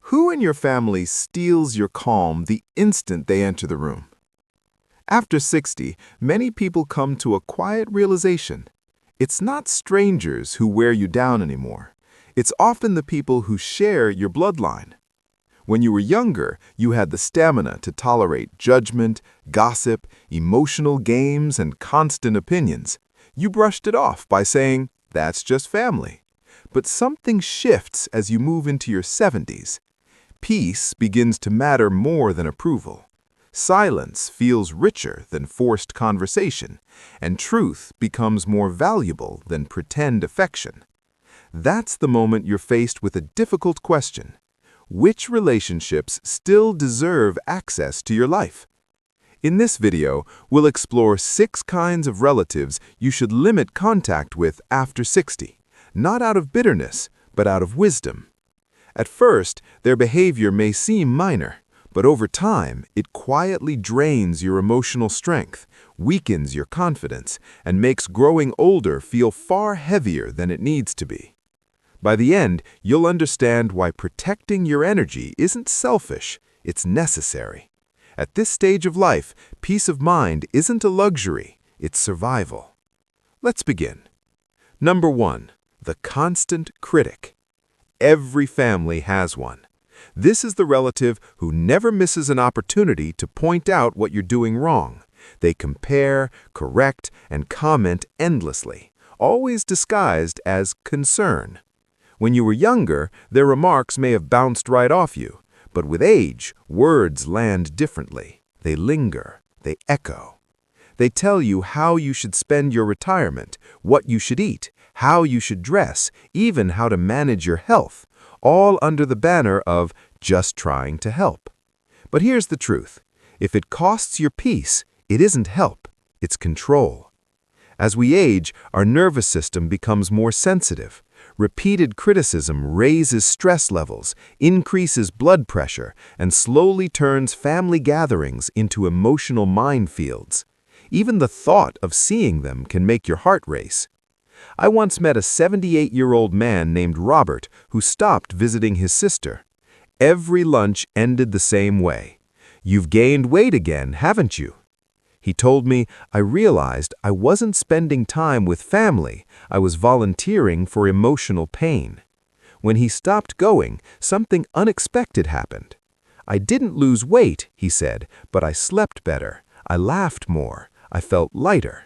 Who in your family steals your calm the instant they enter the room? After 60, many people come to a quiet realization. It's not strangers who wear you down anymore. It's often the people who share your bloodline. When you were younger, you had the stamina to tolerate judgment, gossip, emotional games, and constant opinions. You brushed it off by saying, "That's just family." But something shifts as you move into your 70s. Peace begins to matter more than approval. Silence feels richer than forced conversation, and truth becomes more valuable than pretend affection. That's the moment you're faced with a difficult question. Which relationships still deserve access to your life? In this video, we'll explore 6 kinds of relatives you should limit contact with after 60, not out of bitterness, but out of wisdom. At first, their behavior may seem minor, but over time, it quietly drains your emotional strength, weakens your confidence, and makes growing older feel far heavier than it needs to be. By the end, you'll understand why protecting your energy isn't selfish, it's necessary. At this stage of life, peace of mind isn't a luxury, it's survival. Let's begin. Number 1, the constant critic. Every family has one. This is the relative who never misses an opportunity to point out what you're doing wrong. They compare, correct, and comment endlessly, always disguised as concern. When you were younger, their remarks may have bounced right off you, but with age, words land differently. They linger, they echo. They tell you how you should spend your retirement, what you should eat, how you should dress, even how to manage your health, all under the banner of just trying to help. But here's the truth. If it costs your peace, it isn't help, it's control. As we age, our nervous system becomes more sensitive. Repeated criticism raises stress levels, increases blood pressure, and slowly turns family gatherings into emotional minefields. Even the thought of seeing them can make your heart race. I once met a 78-year-old man named Robert who stopped visiting his sister. Every lunch ended the same way. "You've gained weight again, haven't you?" He told me, "I realized I wasn't spending time with family, I was volunteering for emotional pain." When he stopped going, something unexpected happened. "I didn't lose weight," he said, "but I slept better, I laughed more, I felt lighter."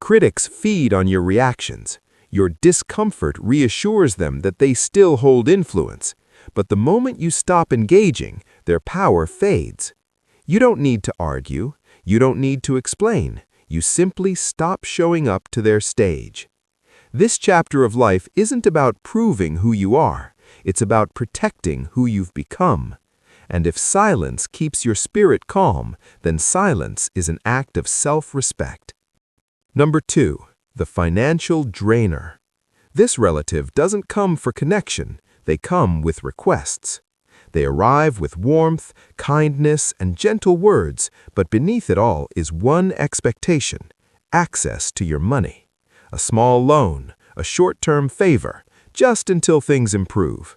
Critics feed on your reactions. Your discomfort reassures them that they still hold influence. But the moment you stop engaging, their power fades. You don't need to argue. You don't need to explain. You simply stop showing up to their stage. This chapter of life isn't about proving who you are. It's about protecting who you've become. And if silence keeps your spirit calm, then silence is an act of self-respect. Number 2, the financial drainer. This relative doesn't come for connection. They come with requests. They arrive with warmth, kindness, and gentle words, but beneath it all is one expectation: access to your money. A small loan, a short-term favor, just until things improve.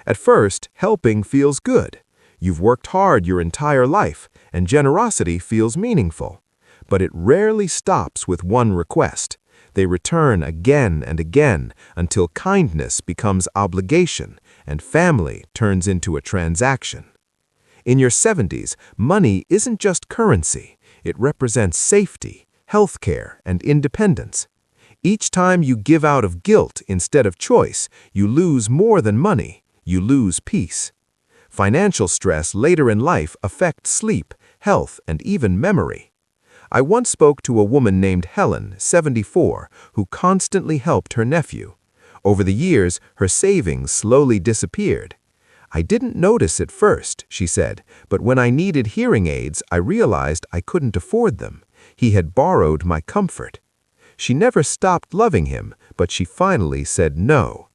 At first, helping feels good. You've worked hard your entire life, and generosity feels meaningful. But it rarely stops with one request. They return again and again until kindness becomes obligation and family turns into a transaction. In your 70s, money isn't just currency. It represents safety, healthcare, and independence. Each time you give out of guilt instead of choice, you lose more than money. You lose peace. Financial stress later in life affects sleep, health, and even memory. I once spoke to a woman named Helen, 74, who constantly helped her nephew. Over the years, her savings slowly disappeared. "I didn't notice at first," she said, "but when I needed hearing aids, I realized I couldn't afford them. He had borrowed my comfort." She never stopped loving him, but she finally said no.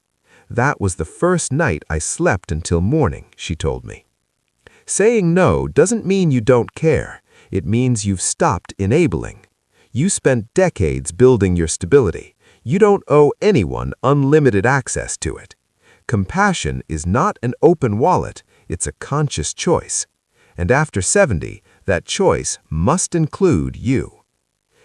"That was the first night I slept until morning," she told me. Saying no doesn't mean you don't care. It means you've stopped enabling. You spent decades building your stability. You don't owe anyone unlimited access to it. Compassion is not an open wallet, it's a conscious choice. And after 70, that choice must include you.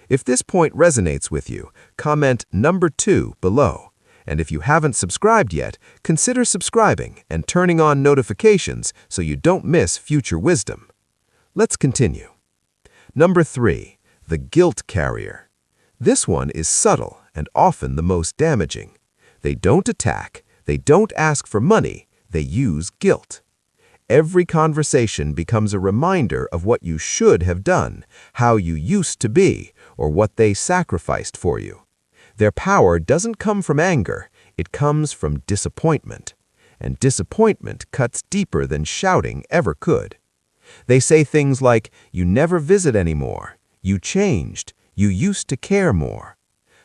If this point resonates with you, comment number 2 below. And if you haven't subscribed yet, consider subscribing and turning on notifications so you don't miss future wisdom. Let's continue. Number 3, the guilt carrier. This one is subtle and often the most damaging. They don't attack, they don't ask for money, they use guilt. Every conversation becomes a reminder of what you should have done, how you used to be, or what they sacrificed for you. Their power doesn't come from anger, it comes from disappointment. And disappointment cuts deeper than shouting ever could. They say things like, "You never visit anymore," "You changed," "You used to care more."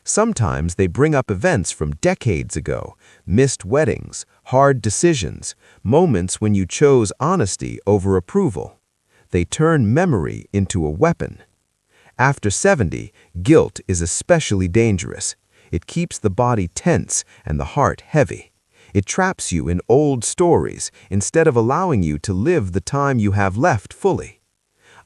Sometimes they bring up events from decades ago, missed weddings, hard decisions, moments when you chose honesty over approval. They turn memory into a weapon. After 70, guilt is especially dangerous. It keeps the body tense and the heart heavy. It traps you in old stories instead of allowing you to live the time you have left fully.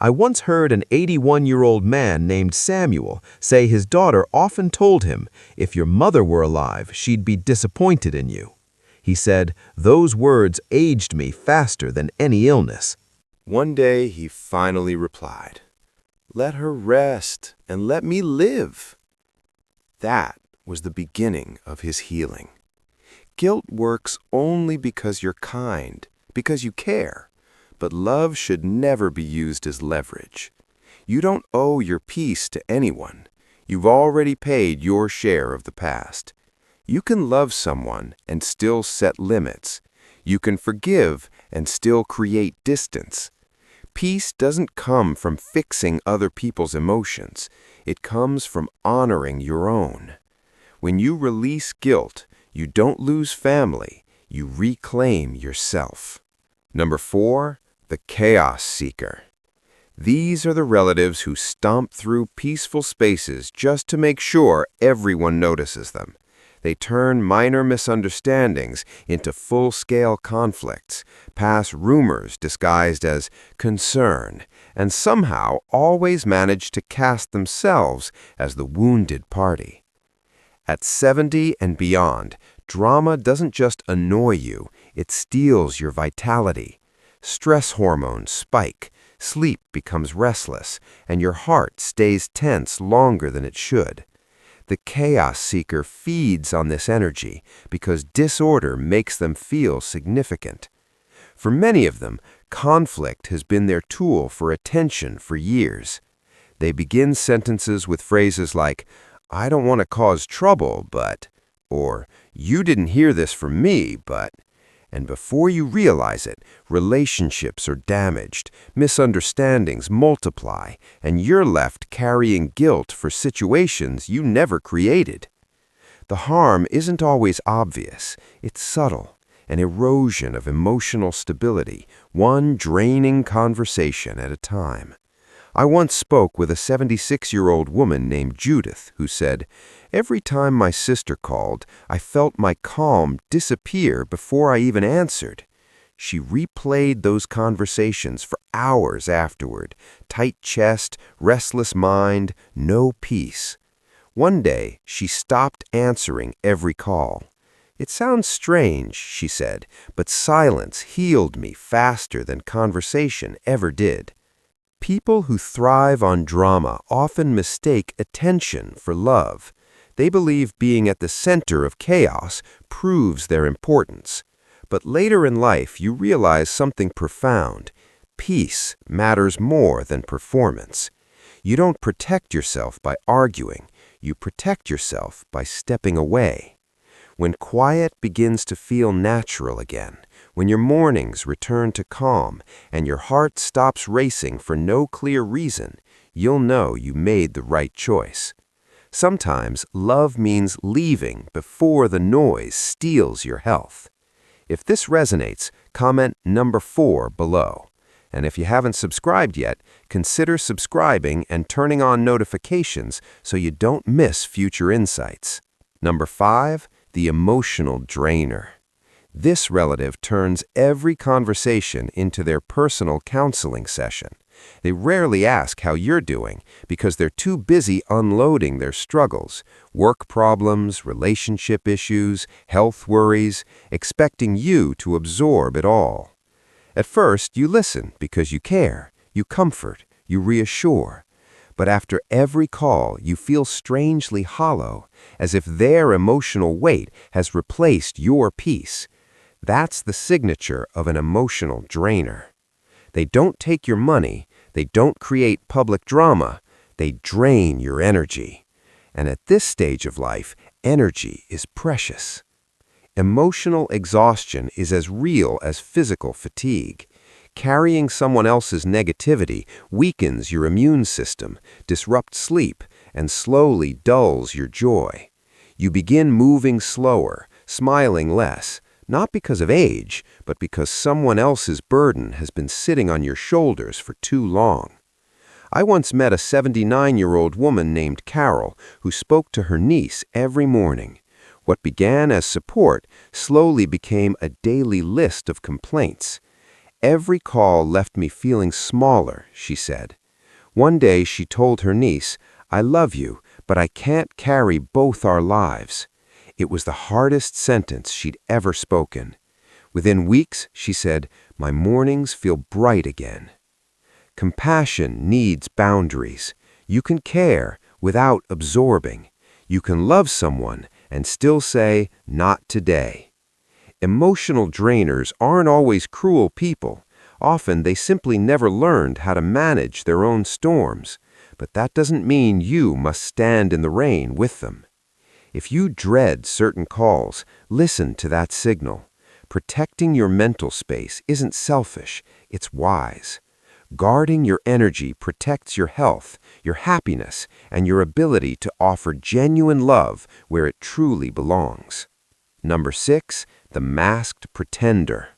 I once heard an 81-year-old man named Samuel say his daughter often told him, "If your mother were alive, she'd be disappointed in you." He said, "Those words aged me faster than any illness." One day he finally replied, "Let her rest and let me live." That was the beginning of his healing. Guilt works only because you're kind, because you care. But love should never be used as leverage. You don't owe your peace to anyone. You've already paid your share of the past. You can love someone and still set limits. You can forgive and still create distance. Peace doesn't come from fixing other people's emotions. It comes from honoring your own. When you release guilt, you don't lose family. You reclaim yourself. Number 4, the chaos seeker. These are the relatives who stomp through peaceful spaces just to make sure everyone notices them. They turn minor misunderstandings into full-scale conflicts, pass rumors disguised as concern, and somehow always manage to cast themselves as the wounded party. At 70 and beyond, drama doesn't just annoy you, it steals your vitality. Stress hormones spike, sleep becomes restless, and your heart stays tense longer than it should. The chaos seeker feeds on this energy because disorder makes them feel significant. For many of them, conflict has been their tool for attention for years. They begin sentences with phrases like, "I don't want to cause trouble, but," or "You didn't hear this from me, but," and before you realize it, relationships are damaged, misunderstandings multiply, and you're left carrying guilt for situations you never created. The harm isn't always obvious, it's subtle, an erosion of emotional stability, one draining conversation at a time. I once spoke with a 76-year-old woman named Judith who said, "Every time my sister called, I felt my calm disappear before I even answered." She replayed those conversations for hours afterward, tight chest, restless mind, no peace. One day, she stopped answering every call. "It sounds strange," she said, "but silence healed me faster than conversation ever did." People who thrive on drama often mistake attention for love. They believe being at the center of chaos proves their importance. But later in life, you realize something profound. Peace matters more than performance. You don't protect yourself by arguing. You protect yourself by stepping away. When quiet begins to feel natural again, when your mornings return to calm and your heart stops racing for no clear reason, you'll know you made the right choice. Sometimes love means leaving before the noise steals your health. If this resonates, comment number 4 below. And if you haven't subscribed yet, consider subscribing and turning on notifications so you don't miss future insights. Number 5, the emotional drainer. This relative turns every conversation into their personal counseling session. They rarely ask how you're doing because they're too busy unloading their struggles, work problems, relationship issues, health worries, expecting you to absorb it all. At first, you listen because you care, you comfort, you reassure. But after every call, you feel strangely hollow, as if their emotional weight has replaced your peace. That's the signature of an emotional drainer. They don't take your money, they don't create public drama, they drain your energy. And at this stage of life, energy is precious. Emotional exhaustion is as real as physical fatigue. Carrying someone else's negativity weakens your immune system, disrupts sleep, and slowly dulls your joy. You begin moving slower, smiling less, not because of age, but because someone else's burden has been sitting on your shoulders for too long. I once met a 79-year-old woman named Carol who spoke to her niece every morning. What began as support slowly became a daily list of complaints. Every call left me feeling smaller, she said. One day she told her niece, "I love you, but I can't carry both our lives." It was the hardest sentence she'd ever spoken. Within weeks, she said, "My mornings feel bright again." Compassion needs boundaries. You can care without absorbing. You can love someone and still say, "Not today." Emotional drainers aren't always cruel people. Often they simply never learned how to manage their own storms. But that doesn't mean you must stand in the rain with them. If you dread certain calls, listen to that signal. Protecting your mental space isn't selfish, it's wise. Guarding your energy protects your health, your happiness, and your ability to offer genuine love where it truly belongs. Number 6, the masked pretender.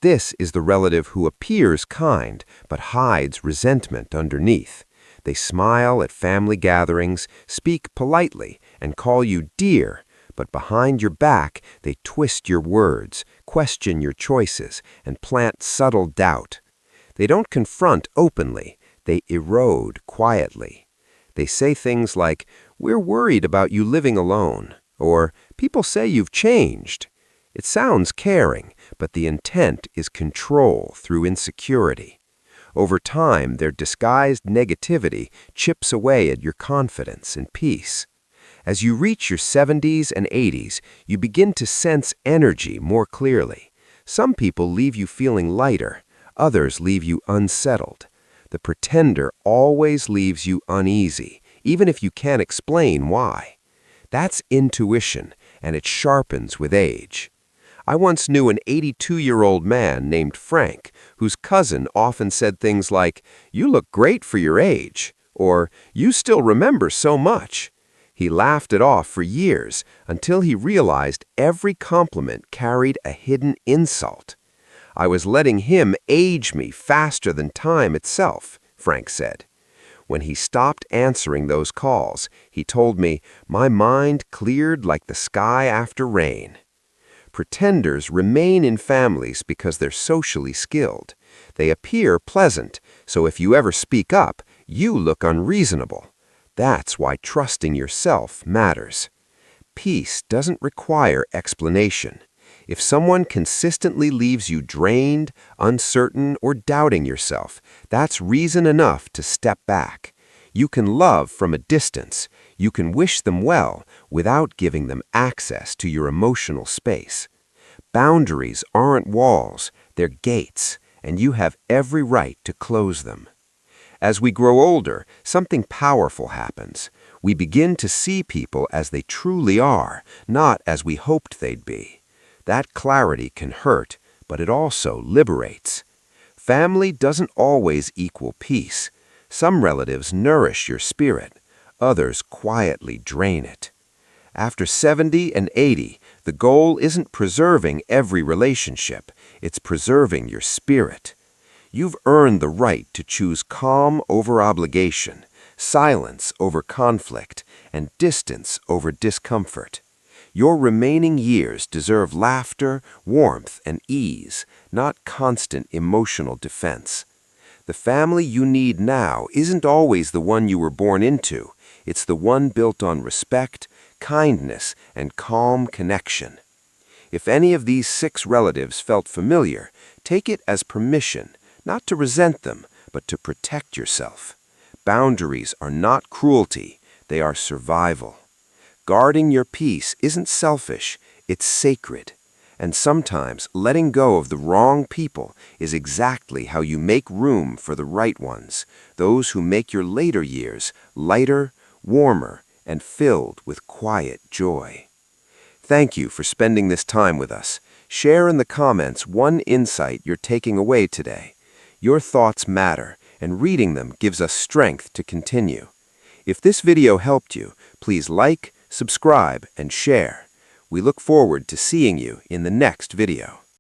This is the relative who appears kind but hides resentment underneath. They smile at family gatherings, speak politely, and call you dear, but behind your back they twist your words, question your choices, and plant subtle doubt. They don't confront openly, they erode quietly. They say things like, "We're worried about you living alone," or "People say you've changed." It sounds caring, but the intent is control through insecurity. Over time, their disguised negativity chips away at your confidence and peace. As you reach your 70s and 80s, you begin to sense energy more clearly. Some people leave you feeling lighter, others leave you unsettled. The pretender always leaves you uneasy, even if you can't explain why. That's intuition, and it sharpens with age. I once knew an 82-year-old man named Frank, whose cousin often said things like, "You look great for your age," or "You still remember so much." He laughed it off for years until he realized every compliment carried a hidden insult. "I was letting him age me faster than time itself," Frank said. When he stopped answering those calls, he told me, "My mind cleared like the sky after rain." Pretenders remain in families because they're socially skilled. They appear pleasant, so if you ever speak up, you look unreasonable. That's why trusting yourself matters. Peace doesn't require explanation. If someone consistently leaves you drained, uncertain, or doubting yourself, that's reason enough to step back. You can love from a distance. You can wish them well without giving them access to your emotional space. Boundaries aren't walls, they're gates, and you have every right to close them. As we grow older, something powerful happens. We begin to see people as they truly are, not as we hoped they'd be. That clarity can hurt, but it also liberates. Family doesn't always equal peace. Some relatives nourish your spirit, others quietly drain it. After 70 and 80, the goal isn't preserving every relationship, it's preserving your spirit. You've earned the right to choose calm over obligation, silence over conflict, and distance over discomfort. Your remaining years deserve laughter, warmth, and ease, not constant emotional defense. The family you need now isn't always the one you were born into. It's the one built on respect, kindness, and calm connection. If any of these 6 relatives felt familiar, take it as permission, not to resent them, but to protect yourself. Boundaries are not cruelty, they are survival. Guarding your peace isn't selfish, it's sacred. And sometimes letting go of the wrong people is exactly how you make room for the right ones, those who make your later years lighter, warmer, and filled with quiet joy. Thank you for spending this time with us. Share in the comments one insight you're taking away today. Your thoughts matter, and reading them gives us strength to continue. If this video helped you, please like, subscribe, and share. We look forward to seeing you in the next video.